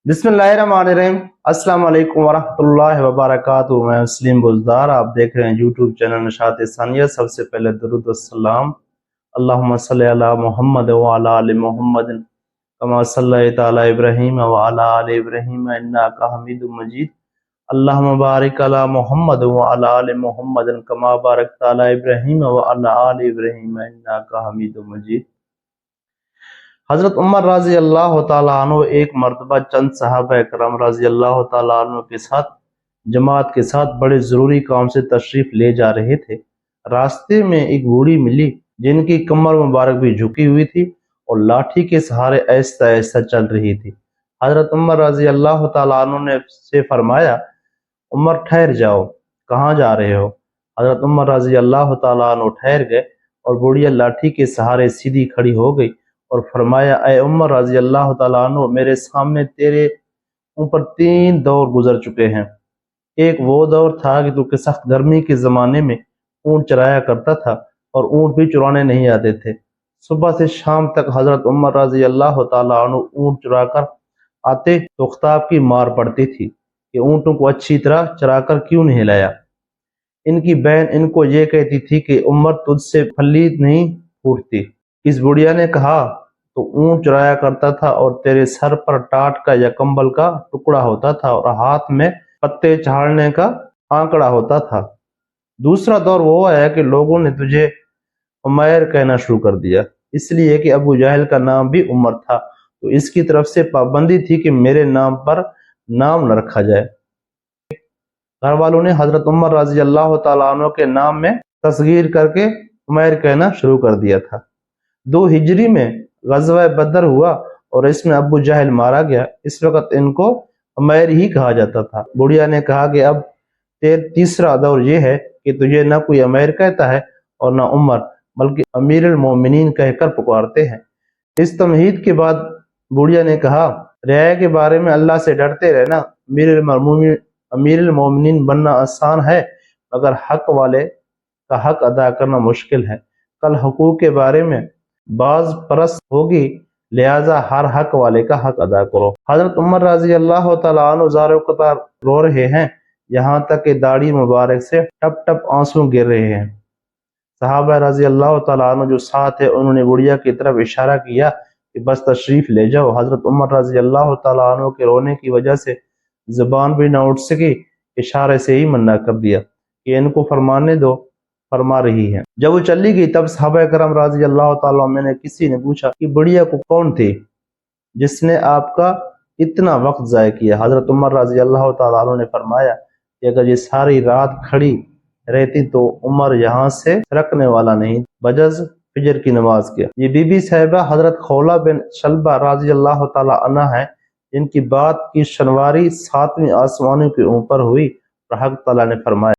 बिस्मिल्लाहिर्रहमानिर्रहीम। अस्सलाम वालेकुम वरहमतुल्लाहि वबरकातुहू। मैं मुस्लिम बुज़दार, आप देख रहे हैं यूट्यूब चैनल नशात सानिया। सबसे पहले दुरूद व सलाम अल्लाहुम्मा सल्ली अला मुहम्मद व अला आलि मुहम्मद कमा सल्लैता अला इब्राहीम व अला आलि इब्राहीम इन्नका हमीदुम मजीद। अल्लाहुम्मा बारिक अला मुहम्मद व अला आलि मुहम्मद कमा बारकता अला इब्राहीम व अला आलि इब्राहीम इन्नका हमीदुम मजीद। हजरत उमर रजी अल्लाह तआला अन्हु एक मरतबा चंद सहाबा करम रजी अल्लाह तआला अन्हु के साथ जमात के साथ बड़े ज़रूरी काम से तशरीफ़ ले जा रहे थे। रास्ते में एक बूढ़ी मिली जिनकी कमर मुबारक भी झुकी हुई थी और लाठी के सहारे ऐसा ऐसा चल रही थी। हजरत उमर रजी अल्लाह तआला अन्हु ने से फरमाया, उमर ठहर जाओ, कहाँ जा रहे हो? हजरत उमर रजी अल्लाह तआला अन्हु ठहर गए और बुढ़िया लाठी के सहारे सीधी खड़ी हो गई और फरमाया, ऐ उमर रजी अल्लाह तआला अन्हु, मेरे सामने तेरे ऊपर 3 दौर गुजर चुके हैं। एक वो दौर था कि तू के सख्त गर्मी के ज़माने में ऊँट चराया करता था और ऊँट भी चुराने नहीं आते थे। सुबह से शाम तक हज़रत उमर रजी अल्लाह तआला अन्हु ऊँट चुरा कर आते तो ख़ुताब की मार पड़ती थी कि ऊँटों को अच्छी तरह चराकर क्यों नहीं लाया। इनकी बहन इनको ये कहती थी कि उमर तुझसे फली नहीं फूटती। इस बुढ़िया ने कहा, तो ऊँट चुराया करता था और तेरे सर पर टाट का या कंबल का टुकड़ा होता था और हाथ में पत्ते झाड़ने का आंकड़ा होता था। दूसरा दौर वो है कि लोगों ने तुझे उमैर कहना शुरू कर दिया, इसलिए कि अबू जहल का नाम भी उमर था, तो इसकी तरफ से पाबंदी थी कि मेरे नाम पर नाम न रखा जाए। घर वालों ने हजरत उमर रजी अल्लाह तआला अन्हु के नाम में तस्गीर करके उमैर कहना शुरू कर दिया था। 2 हिजरी में ग़ज़वा बदर हुआ और इसमें अबू जहल मारा गया। इस वक्त इनको उमैर ही कहा जाता था। बुढ़िया ने कहा कि अब तीसरा दौर ये है कि तुझे न कोई उमैर कहता है और न उमर, बल्कि अमीरुल मोमिनीन कहकर पुकारते हैं। इस तमहीद के बाद बुढ़िया ने कहा, रियाया के बारे में अल्लाह से डरते रहना। अमीरुल मोमिनीन बनना आसान है, मगर हक वाले का हक अदा करना मुश्किल है। कल हुकूक के बारे में बाज परस्त होगी, लिहाजा हर हक वाले का हक अदा करो। हजरत उमर रजी अल्लाह तआला अन्हु ज़ारो कतार रो रहे हैं, यहाँ तक कि दाढ़ी मुबारक से टप टप आंसू गिर रहे हैं। सहाबा रजी अल्लाह तआला अन्हु जो साथ है उन्होंने बुढ़िया की तरफ इशारा किया कि बस तशरीफ ले जाओ। हजरत उमर रजी अल्लाह तआला अन्हु के रोने की वजह से जुबान भी न उठ सकी, इशारे से ही मना कर दिया कि इनको फरमाने दो, फरमा रही है। जब वो चली गई तब सहाबा करम रजी अल्लाह तआला अन्हु में किसी ने पूछा कि बुढ़िया को कौन थे जिसने आपका इतना वक्त ज़ाया किया? हजरत उमर रजी अल्लाह तआला अन्हु ने फरमाया कि अगर ये सारी रात खड़ी रहती तो उमर यहाँ से रखने वाला नहीं, बजज फजर की नमाज के। ये बीबी साहिबा हजरत खौला बिन शलबा रजी अल्लाह तआला अन्हा है, जिनकी बात की शनवारी 7वें आसमानों के ऊपर हुई और हक तआला ने फरमाया,